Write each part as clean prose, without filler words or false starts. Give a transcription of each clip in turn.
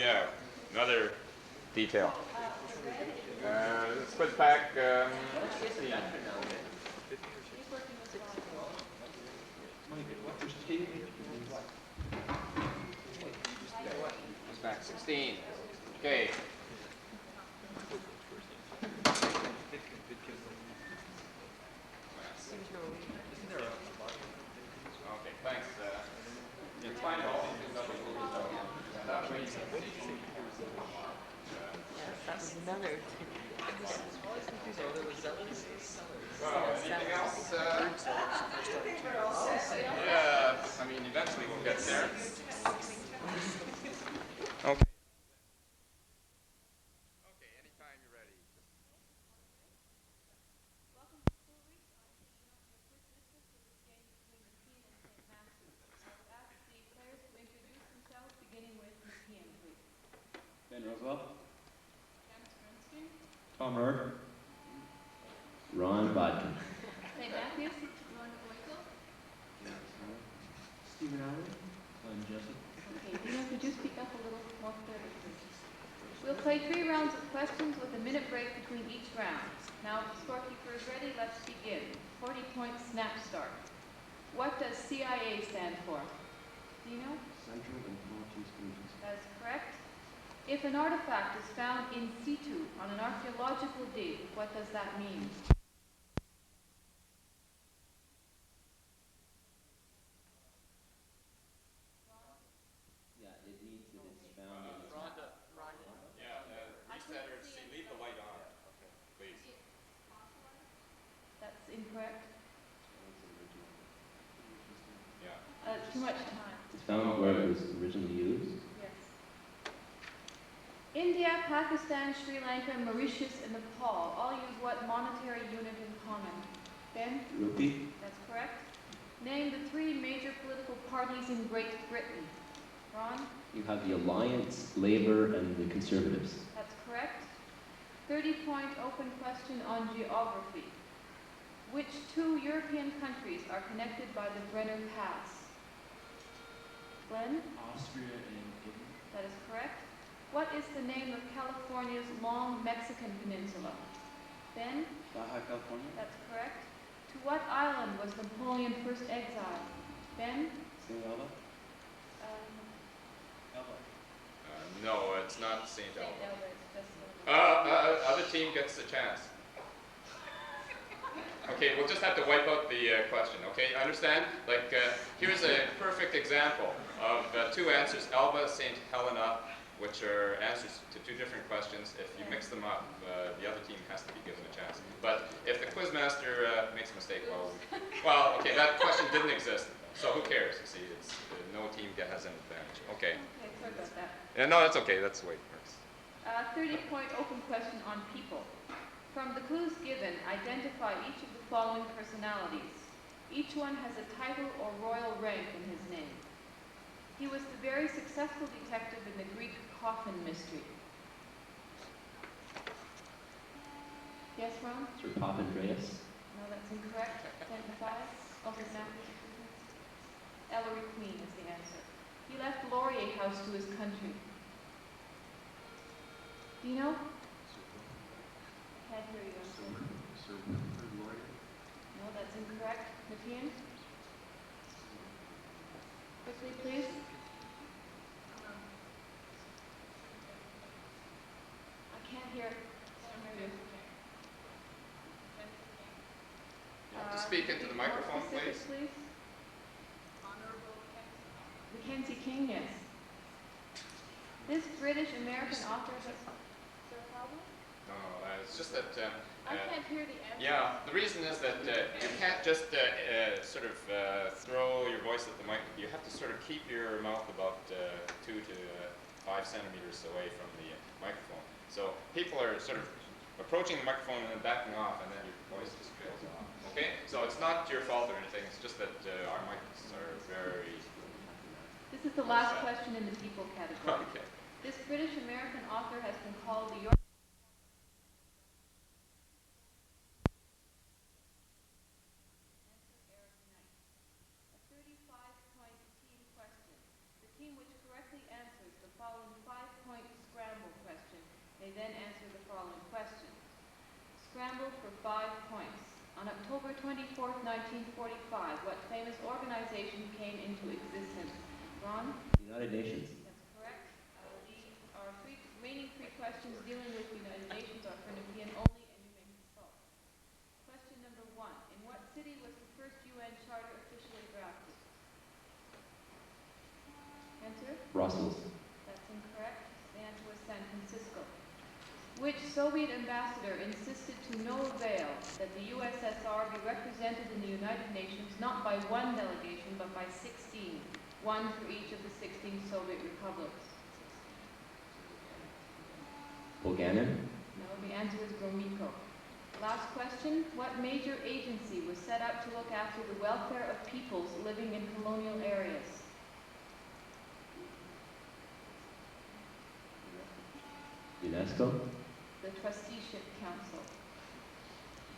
Yeah, another detail. Let's put back 16. It's back 16. Okay. Okay, thanks. You find all these things up in that way you can see. That was another. Well, anything else? Yeah, I mean, eventually we'll get there. Okay. Okay, anytime you're ready. Welcome to School Week. I'm taking up your quick business for this game between Nepean and St. Matthews. I would ask the players to introduce themselves, beginning with Nepean, please. Ben Roosevelt. Janice Bernstein. Tom Rohr. Ron Bodkin. St. Matthews. Rhonda Boyko. Stephen Allen. I'm Jesse. Okay, Dina, could you speak up a little more clearly, please? We'll play 3 rounds of questions with a minute break between each round. Now, if the scorekeeper is ready, let's begin. 40-point snap start. What does CIA stand for? Do you know? Central Intelligence Agency. That is correct. If an artifact is found in situ on an archaeological dig, what does that mean? Yeah, it means that it's found in Yeah, reset or see, leave the light on, please. That's incorrect. Yeah. Too much time. It's found where it was originally used. Yes. India, Pakistan, Sri Lanka, Mauritius, and Nepal all use what monetary unit in common? Ben? Rupee. That's correct. Name the 3 major political parties in Great Britain. Ron? You have the Alliance, Labour, and the Conservatives. That's correct. 30-point open question on geography. Which 2 European countries are connected by the Brenner Pass? Glenn? Austria and Italy. That is correct. What is the name of California's long Mexican peninsula? Ben? Baja California. That's correct. To what island was Napoleon first exiled? Ben? St. Elba. Elba. No, it's not St. St. Elba. Elba, it's just Other team gets a chance. Okay, we'll just have to wipe out the question, okay? Understand? Like, here's a perfect example of 2 answers, Elba, St. Helena, which are answers to 2 different questions. If you mix them up, the other team has to be given a chance. But if the quizmaster makes a mistake, well, okay, that question didn't exist, so who cares? You see, it's, no team has an advantage. Okay. Okay, sorry about that. Yeah, no, that's okay, that's the way it works. 30-point open question on people. From the clues given, identify each of the following personalities. Each one has a title or royal rank in his name. He was the very successful detective in the Greek coffin mystery. Yes, Ron? Sir Papandreas. No, that's incorrect. 10 to 5. Okay, Matthews. Ellery Queen is the answer. He left Laurier House to his country. Do you know? Can't hear you. Sir Wilfrid Laurier. No, that's incorrect. Nepean? Quickly, please. I can't hear. You have to speak into the microphone, please. Mackenzie King, yes. This British-American author has... Is there a problem? No, it's just that... I can't hear the answer. Yeah, the reason is that you can't just sort of throw your voice at the mic. You have to sort of keep your mouth about 2 to 5 centimeters away from the microphone. So people are sort of approaching the microphone and then backing off, and then your voice just trails off. Okay? So it's not your fault or anything. It's just that our mics are very... This is the last question in the people category. Okay. This British-American author has been called the York... A 35-point team question. The team which correctly answers the following 5-point Scramble for 5 points. On October 24th, 1945, what famous organization came into existence? Ron? United Nations. That's correct. Our remaining three questions dealing with the United Nations are for Nepean only, and you may consult. Question number 1. In what city was the first UN Charter officially drafted? Answer? Brussels. That's incorrect. The answer was San Francisco. Which Soviet ambassador insisted to no avail that the USSR be represented in the United Nations not by one delegation but by 16, one for each of the 16 Soviet republics? Bulgaria. No, the answer is Gromyko. Last question. What major agency was set up to look after the welfare of peoples living in colonial areas? UNESCO. The Trusteeship Council.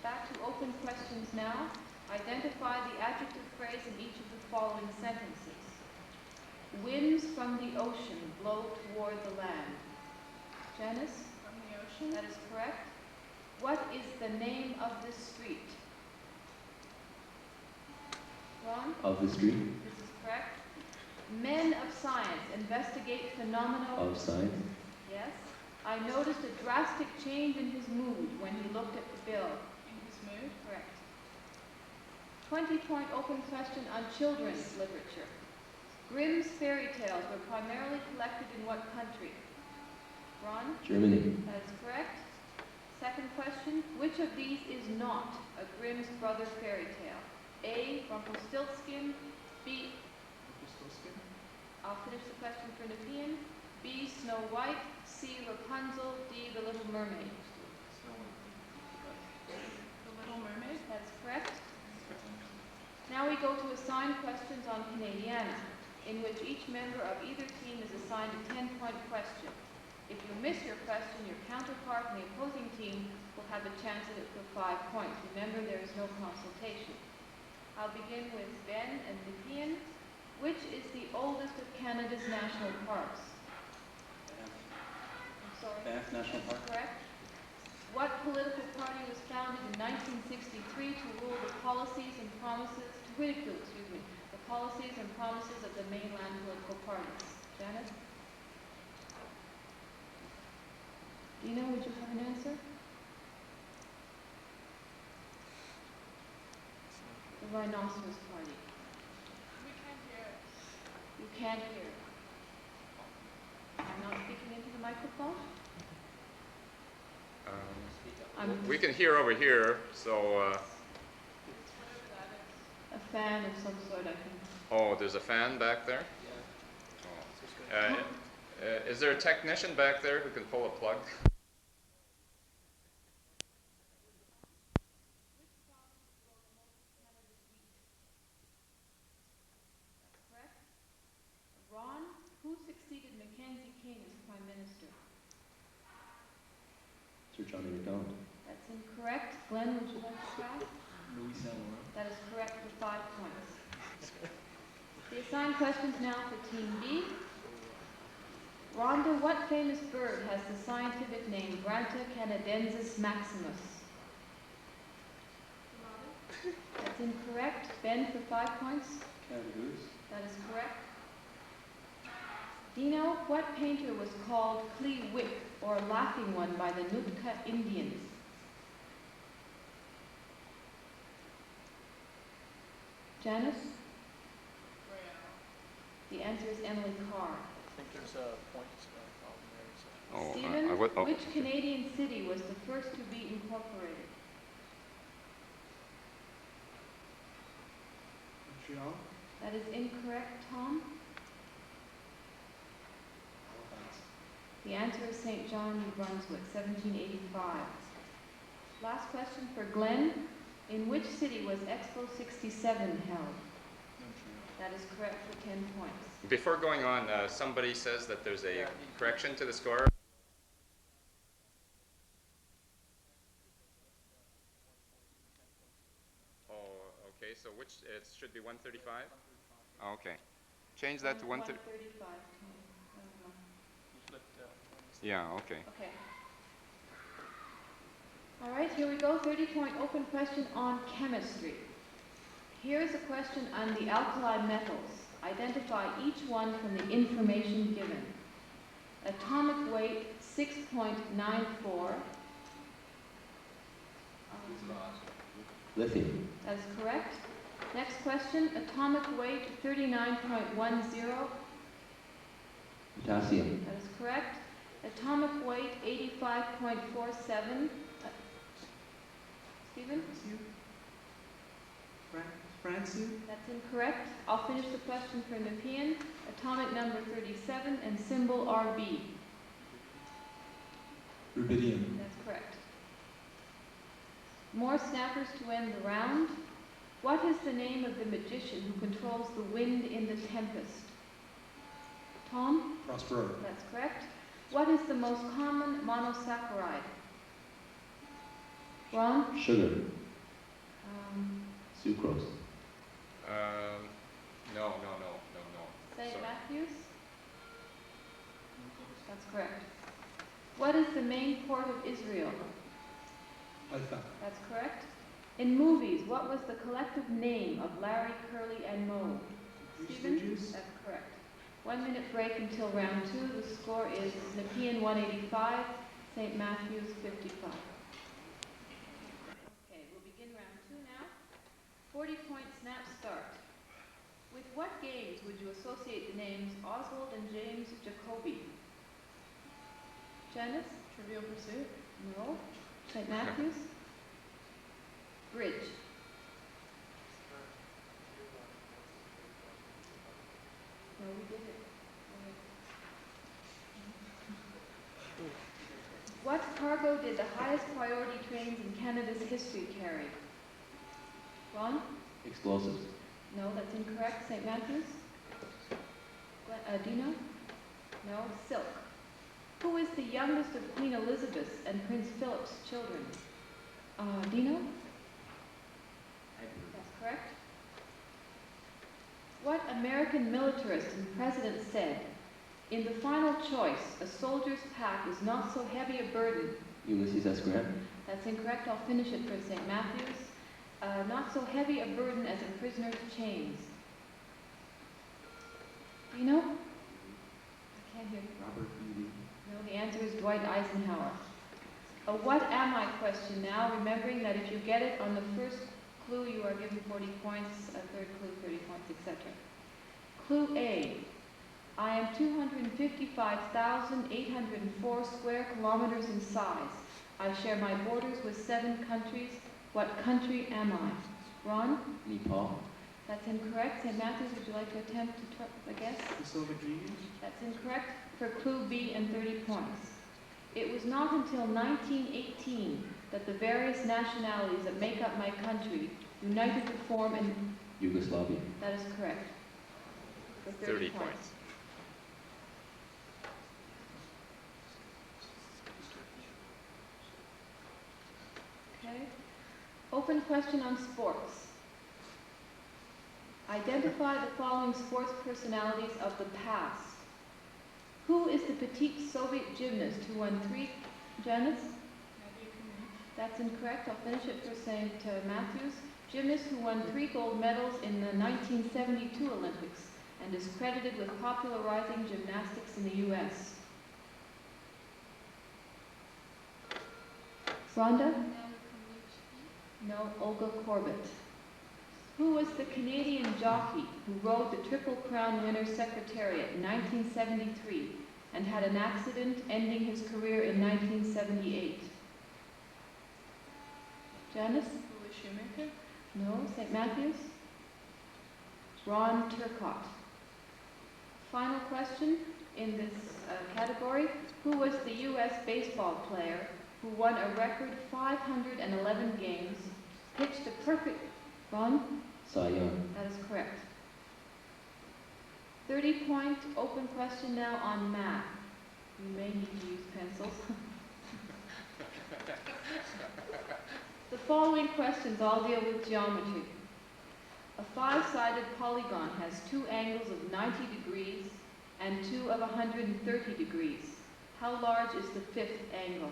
Back to open questions now. Identify the adjective phrase in each of the following sentences. Winds from the ocean blow toward the land. Janice? From the ocean? That is correct. What is the name of this street? Ron? Of the street. This is correct. Men of science investigate phenomena. Of science. Yes. I noticed a drastic change in his mood when he looked at the bill. In his mood? Correct. 20-point open question on children's literature. Grimm's fairy tales were primarily collected in what country? Ron? Germany. That is correct. Second question. Which of these is not a Grimm's brother fairy tale? A. Rumpelstiltskin. B. I'll finish the question for Nepean. B. Snow White. C. Rapunzel. D. The Little Mermaid. The Little Mermaid? That's correct. Now we go to assigned questions on Canadiana, in which each member of either team is assigned a 10-point question. If you miss your question, your counterpart in the opposing team will have a chance at it for 5 points. Remember, there is no consultation. I'll begin with Ben and Nepean. Which is the oldest of Canada's national parks? I'm sorry. Banff National Park. Correct. What political party was founded in 1963 to rule the policies and promises, to ridicule, the policies and promises of the mainland political parties? Janet? Dina, would you have an answer? The Rhinoceros Party. We can't hear it. You can't hear. I'm not speaking into the microphone. We can hear over here, so, Whatever that is. A fan of some sort, I think. oh, there's a fan back there? Oh. Is there a technician back there who can pull a plug? Correct. Ron, who succeeded Mackenzie King as Prime Minister? Sir John A. Macdonald. That's incorrect. Glenn, would you like to try? Louis Saint Laurent. That is correct for 5 points. The assigned questions now for Team B. Rhonda, what famous bird has the scientific name Branta canadensis maximus? That's incorrect. Ben for 5 points. Canada Goose. That is correct. Dino, what painter was called Clee Wick, or Laughing One, by the Nootka Indians? Janice? The answer is Emily Carr. I think there's a point problem there. So. Oh, Stephen, which Canadian city was the first to be incorporated? Montreal. That is incorrect, Tom. Halifax. The answer is St. John, New Brunswick, 1785. Last question for Glenn. In which city was Expo 67 held? Montreal. That is correct for 10 points. Before going on, somebody says that there's a correction to the score. Oh, okay, so which, it should be 135? Okay. Change that to 135. 135. You flipped Yeah, okay. Okay. All right, here we go. 30-point open question on chemistry. Here is a question on the alkali metals. Identify each one from the information given. Atomic weight 6.94. Lithium. That is correct. Next question, atomic weight 39.10. Potassium. That is correct. Atomic weight 85.47. Stephen? Francine? That's incorrect. I'll finish the question for Nepean. Atomic number 37 and symbol RB. Rubidium. That's correct. More snappers to end the round. What is the name of the magician who controls the wind in the tempest? Tom? Prospero. That's correct. What is the most common monosaccharide? Ron? Sugar. Um, Sucrose. No. St. Sorry. Matthews? That's correct. What is the main port of Israel? Haifa. That's correct. In movies, what was the collective name of Larry, Curly, and Moe? Stephen? Stooges? That's correct. 1 minute break until round 2. The score is Nepean 185, St. Matthews 55. Okay, we'll begin round 2 now. 40-point snap start. With what games would you associate the names Oswald and James Jacoby? Janice? Trivial Pursuit. No. St. Matthews? Bridge. No, we did it. Okay. What cargo did the highest priority trains in Canada's history carry? Ron? Explosives. No, that's incorrect. St. Matthews? Dino? No. Silk. Who is the youngest of Queen Elizabeth's and Prince Philip's children? Dino? That's correct. What American militarist and president said, "In the final choice, a soldier's pack is not so heavy a burden"? Ulysses S. Grant. That's incorrect. I'll finish it for St. Matthews. Not so heavy a burden as a prisoner's chains. Dino? I can't hear you. Robert E. Lee. No, the answer is Dwight Eisenhower. A what am I question now, remembering that if you get it on the first clue, you are given 40 points, a third clue, 30 points, etc. Clue A. I am 255,804 square kilometers in size. I share my borders with 7 countries. What country am I? Ron? Nepal. That's incorrect. St. Matthews, would you like to attempt to guess? The Soviet Union. That's incorrect for clue B and 30 points. It was not until 1918 that the various nationalities that make up my country united to form an... Yugoslavia. That is correct. For 30 points. Okay. Open question on sports. Identify the following sports personalities of the past. Who is the petite Soviet gymnast who won 3... Janice? That's incorrect. I'll finish it for St. Matthews. Gymnast who won 3 gold medals in the 1972 Olympics and is credited with popularizing gymnastics in the U.S. Rhonda? No, Olga Corbett. Who was the Canadian jockey who rode the Triple Crown winner Secretariat in 1973 and had an accident ending his career in 1978? Janice? Louis Shoemaker. No. St. Matthews? Ron Turcotte. Final question in this category. Who was the U.S. baseball player who won a record 511 games, pitched a perfect... Ron? Cy Young. That is correct. 30-point open question now on math. You may need to use pencils. The following questions all deal with geometry. A 5-sided polygon has 2 angles of 90 degrees and 2 of 130 degrees. How large is the 5th angle?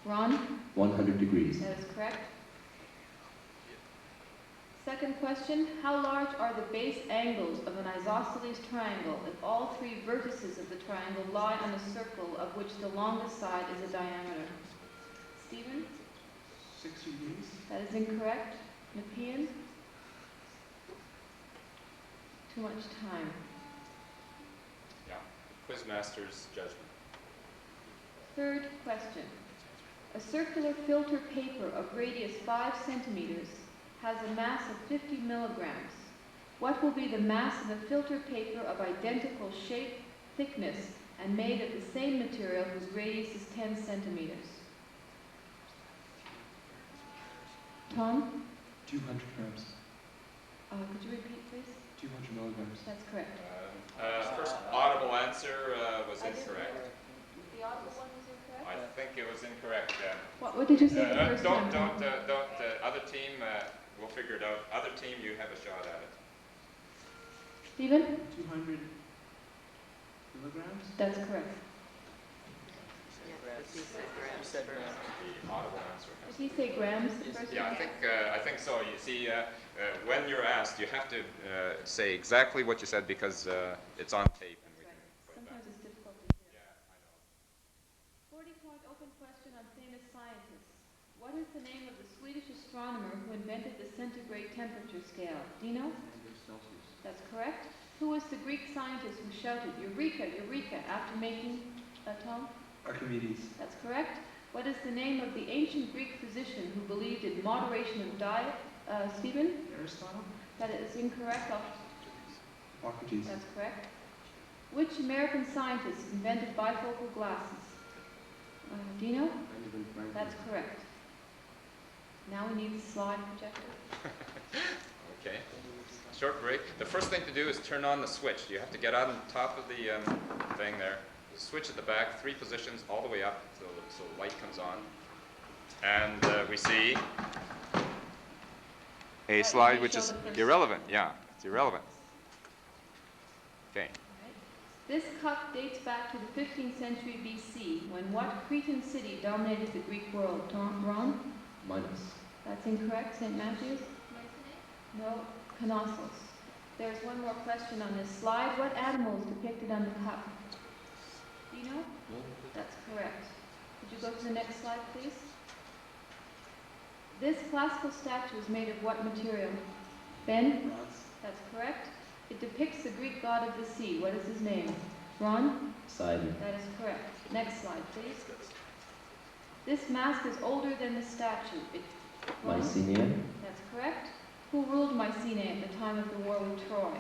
Ron? 100 degrees. That is correct. Second question, how large are the base angles of an isosceles triangle if all three vertices of the triangle lie on a circle of which the longest side is a diameter? Stephen? 60 degrees. That is incorrect. Nepean? Too much time. Yeah. Quizmaster's judgment. Third question. A circular filter paper of radius 5 centimeters has a mass of 50 milligrams. What will be the mass of a filter paper of identical shape, thickness, and made of the same material whose radius is 10 centimeters? Tom? 200 grams. Could you repeat, please? 200 milligrams. That's correct. First audible answer was incorrect. The audible one was incorrect? I think it was incorrect. What did you say the first Don't, time? other team, we'll figure it out. Other team, you have a shot at it. Stephen? 200 milligrams. That's correct. Grams. You said grams. The audible answer. Did he say grams the first Yeah, time? I think so. You see, when you're asked, you have to say exactly what you said because it's on tape and we can put it back. Sometimes it's difficult to hear. Yeah, I know. 40-point open question on famous scientists. What is the name of the Swedish astronomer who invented the centigrade temperature scale? Dino? That's correct. Who was the Greek scientist who shouted, Eureka, Eureka, after making Tom? Archimedes. That's correct. What is the name of the ancient Greek physician who believed in moderation of diet? Stephen? Aristotle. That is incorrect. Socrates. That's correct. Which American scientist invented bifocal glasses? Dino? Benjamin Franklin. That's correct. Now we need the slide projector. Okay. Short break. The first thing to do is turn on the switch. You have to get on top of the thing there. The switch at the back, 3 positions all the way up so light comes on. And we see a slide which is irrelevant. Yeah, it's irrelevant. Okay. This cup dates back to the 15th century BC, when what Cretan city dominated the Greek world? Ron? Minus. That's incorrect. St. Matthews? No. Knossos. There's one more question on this slide. What animal is depicted on the cup? Do you know? No. That's correct. Could you go to the next slide, please? This classical statue is made of what material? Ben? Bronze. That's correct. It depicts the Greek god of the sea. What is his name? Ron? Sidon. That is correct. Next slide, please. This mask is older than the statue. Ron? Mycenia. That's correct. Who ruled Mycenae at the time of the war with Troy?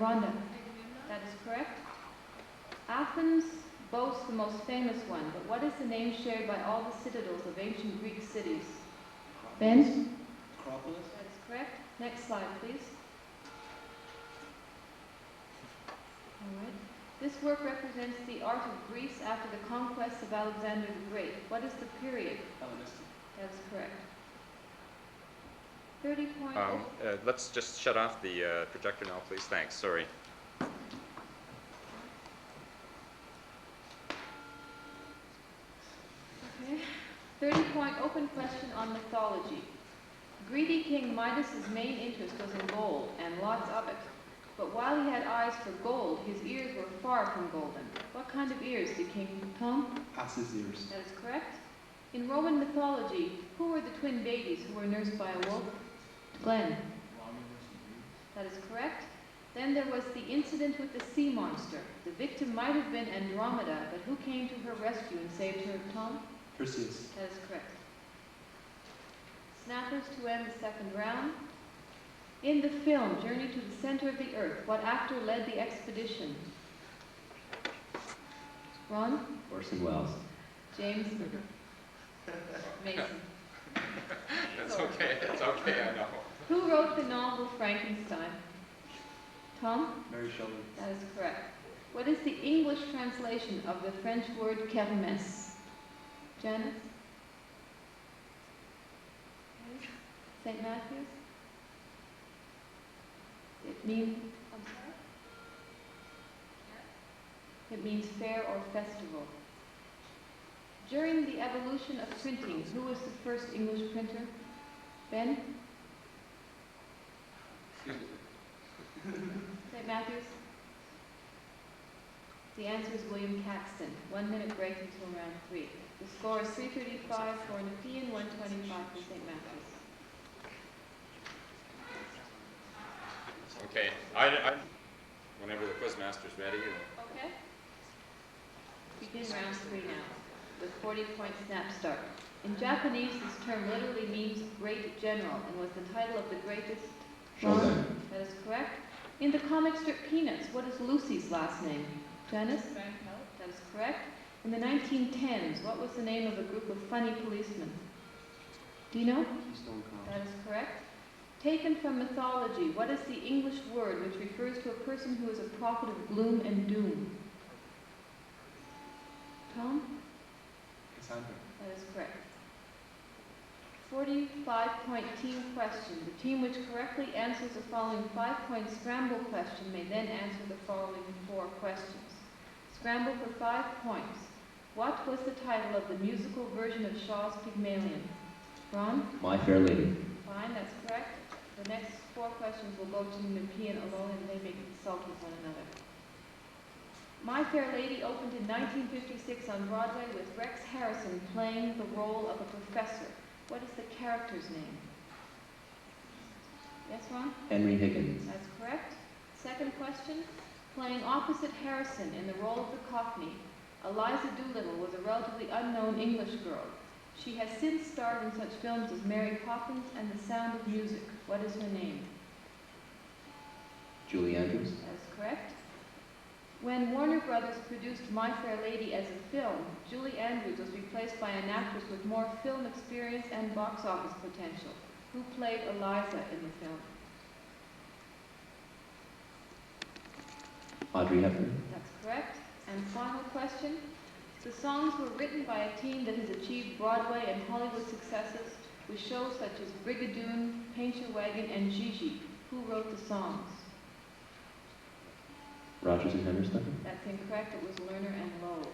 Rhonda. That is correct. Athens boasts the most famous one, but what is the name shared by all the citadels of ancient Greek cities? Ben? Acropolis. That is correct. Next slide, please. All right. This work represents the art of Greece after the conquest of Alexander the Great. What is the period? Hellenistic. That is correct. 30-point. Let's just shut off the projector now, please. Thanks. Sorry. Okay. 30-point open question on mythology. Greedy King Midas's main interest was in gold, and lots of it. But while he had eyes for gold, his ears were far from golden. What kind of ears did King Tom? Ass's ears. That is correct. In Roman mythology, who were the twin babies who were nursed by a wolf? Glenn. That is correct. Then there was the incident with the sea monster. The victim might have been Andromeda, but who came to her rescue and saved her, Tom? Perseus. That is correct. Snappers to end the second round. In the film Journey to the Center of the Earth, what actor led the expedition? Ron? Orson Welles. James? Mason. That's okay. It's okay. I know. Who wrote the novel Frankenstein? Tom? Mary Shelley. That is correct. What is the English translation of the French word kermesse? Janice? St. Matthews? It means, I'm sorry? It means fair or festival. During the evolution of printing, who was the first English printer? Ben? St. Matthews? The answer is William Caxton. 1 minute break until round 3. The score is 335 for Nepean, 125 for St. Matthews. Okay, whenever the quizmaster's ready. Okay. Begin round 3 now, with 40-point snap start. In Japanese, this term literally means great general and was the title of the greatest... Shogun. That is correct. In the comic strip Peanuts, what is Lucy's last name? Janice? Banknote. That is correct. In the 1910s, what was the name of a group of funny policemen? Do you know? Keystone Cop. That is correct. Taken from mythology, what is the English word which refers to a person who is a prophet of gloom and doom? Tom? Cassandra. That is correct. 45-point team question. The team which correctly answers the following 5-point scramble question may then answer the following 4 questions. Scramble for 5 points. What was the title of the musical version of Shaw's Pygmalion? Ron? My Fair Lady. Fine, that's correct. The next 4 questions will go to Nepean alone and they may consult with one another. My Fair Lady opened in 1956 on Broadway with Rex Harrison playing the role of a professor. What is the character's name? Yes, Ron? Henry Higgins. That's correct. Second question. Playing opposite Harrison in the role of the Cockney, Eliza Doolittle was a relatively unknown English girl. She has since starred in such films as Mary Poppins and The Sound of Music. What is her name? Julie Andrews. That is correct. When Warner Brothers produced My Fair Lady as a film, Julie Andrews was replaced by an actress with more film experience and box office potential. Who played Eliza in the film? Audrey Hepburn. That's correct. And final question. The songs were written by a team that has achieved Broadway and Hollywood successes with shows such as Brigadoon, Paint Your Wagon, and Gigi. Who wrote the songs? Rogers and Hammerstein. That's incorrect. It was Lerner and Lowe.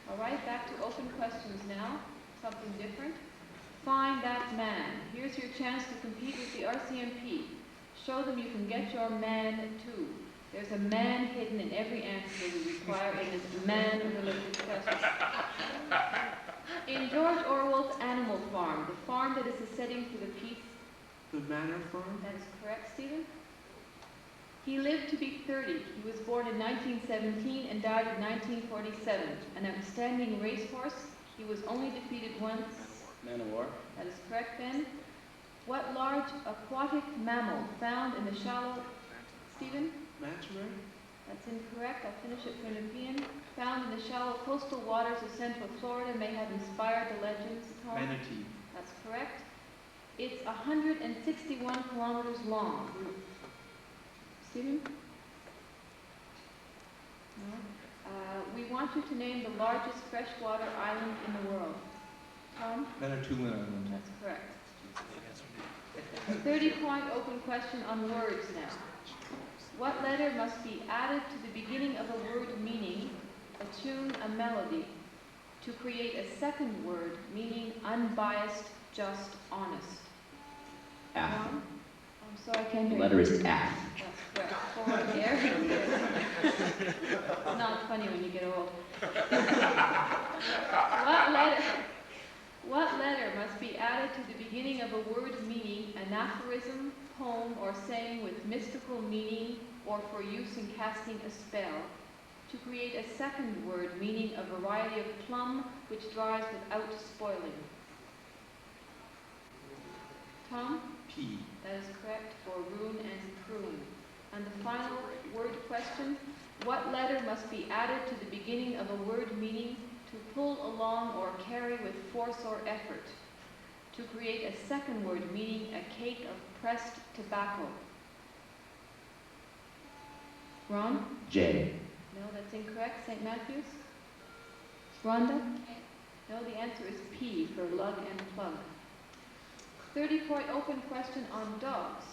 All right, back to open questions now. Something different. Find that man. Here's your chance to compete with the RCMP. Show them you can get your man too. There's a man hidden in every answer we require in this man-related question. In George Orwell's Animal Farm, the farm that is the setting for the piece. The Manor Farm. That is correct, Stephen. He lived to be 30. He was born in 1917 and died in 1947. An outstanding racehorse. He was only defeated once. Man of War. That is correct, Ben. What large aquatic mammal found in the shallow... Stephen? Manta Ray. That's incorrect. I'll finish it for Nepean. Found in the shallow coastal waters of Central Florida may have inspired the legends. Tom? Manatee. That's correct. It's 161 kilometers long. Stephen? No? We want you to name the largest freshwater island in the world. Tom? Manitoulin Island. That's correct. 30-point open question on words now. What letter must be added to the beginning of a word meaning attune a melody to create a second word meaning unbiased, just, honest? F. Tom? I'm sorry, I can't The hear letter you. is F. That's correct. Forward there. It's not funny when you get old. What letter must be added to the beginning of a word meaning an aphorism, poem, or saying with mystical meaning or for use in casting a spell to create a second word meaning a variety of plum which dries without spoiling? Tom? P. That is correct for rune and prune. And the final word question, what letter must be added to the beginning of a word meaning to pull along or carry with force or effort, to create a second word meaning a cake of pressed tobacco? Ron? J. No, that's incorrect. St. Matthews? Rhonda? No, the answer is P for lug and plug. 30-point open question on dogs.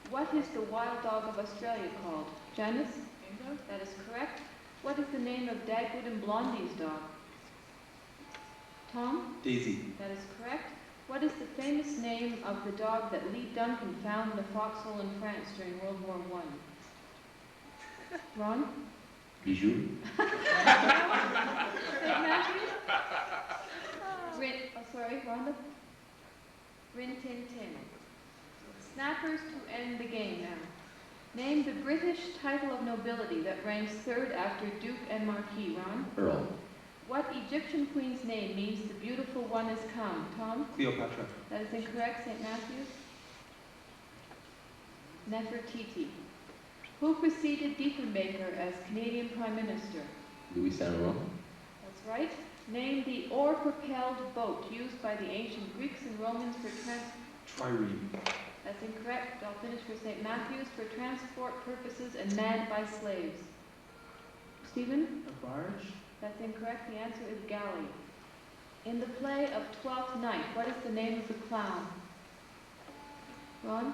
What is the wild dog of Australia called? Janice? Bingo. That is correct. What is the name of Dagwood and Blondie's dog? Tom? Daisy. That is correct. What is the famous name of the dog that Lee Duncan found in a foxhole in France during World War I? Ron? Bijou? St. Matthews? Rhonda? Rin Tin Tin. Snappers to end the game now. Name the British title of nobility that ranks third after Duke and Marquis. Ron? Earl? What Egyptian queen's name means the beautiful one has come? Tom? Cleopatra. That is incorrect. St. Matthews? Nefertiti. Who preceded Diefenbaker as Canadian Prime Minister? Louis Saint Laurent? That's right. Name the oar-propelled boat used by the ancient Greeks and Romans for Trireme. That's incorrect. I'll finish for St. Matthews. For transport purposes and manned by slaves. Stephen? A barge. That's incorrect. The answer is galley. In the play of Twelfth Night, what is the name of the clown? Ron?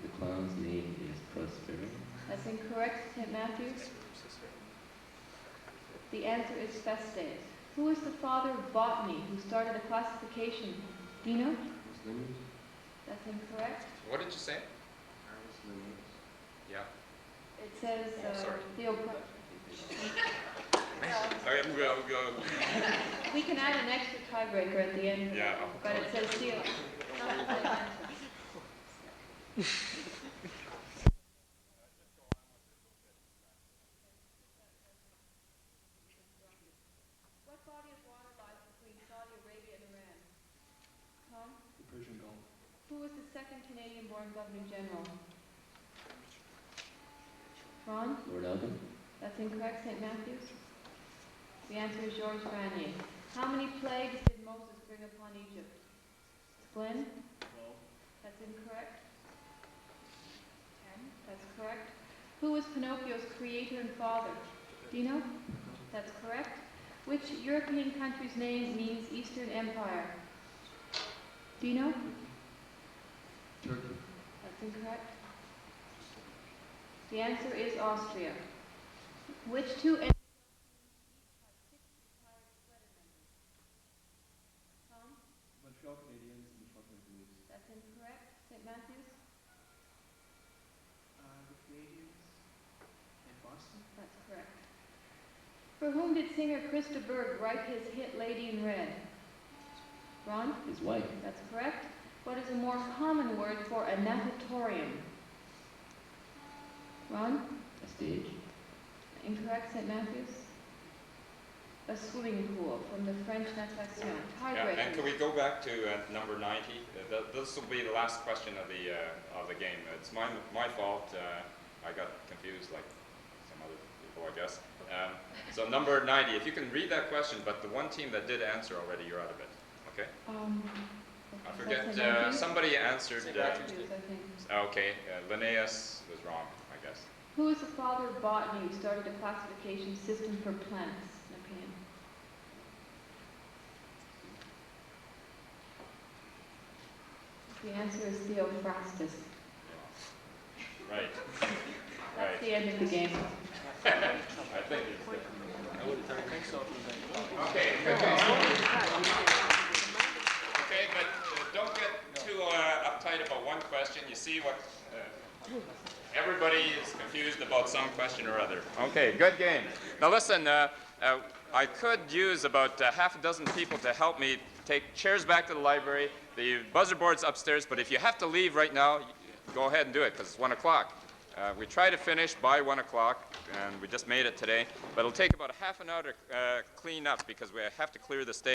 The clown's name is Prospero. That's incorrect. St. Matthews? The answer is Festes. Who is the father of botany who started a classification? Dino? That's incorrect. What did you say? Yeah. It says Oh, sorry. Okay, go. We can add an extra tiebreaker at the end. Yeah. But it says Theo. What body of water lies between Saudi Arabia and Iran? Tom? The Persian Gulf. Who was the second Canadian-born Governor General? Ron? Lord Elgin? That's incorrect. St. Matthews? The answer is Georges Granier. How many plagues did Moses bring upon Egypt? Glenn? 12. That's incorrect. 10. That's correct. Who was Pinocchio's creator and father? Dino? That's correct. Which European country's name means Eastern Empire? Dino? Turkey. That's incorrect. The answer is Austria. Which two entities each have 6 retired sweater members? Tom? Montreal Canadiens and Montreal Blues. That's incorrect. St. Matthews? The Canadians and Boston. That's correct. For whom did singer Krista Berg write his hit Lady in Red? Ron? His wife? That's correct. What is a more common word for a natatorium? Ron? A stage? Incorrect. St. Matthews? A swimming pool from the French natation. Yeah, and can Tiebreaker. we go back to number 90? This will be the last question of the game. It's my fault. I got confused like some other people, I guess. So number 90, if you can read that question, but the one team that did answer already, you're out of it. Okay? I Okay, forget, St. Matthews? somebody answered, St. Matthews, I think. okay, Linnaeus was wrong, I guess. Who is the father of botany who started a classification system for plants? Nepean. The answer is Theophrastus. Right. That's the end of the game. I think it's different. I wouldn't think so. Okay, okay, but don't get too uptight about one question. You see what everybody is confused about some question or other. Okay, good game. Now listen, I could use about half a dozen people to help me take chairs back to the library. The buzzer board's upstairs, but if you have to leave right now, go ahead and do it because it's 1 o'clock. We try to finish by 1 o'clock, and we just made it today. But it'll take about a half an hour to clean up because we have to clear the stage.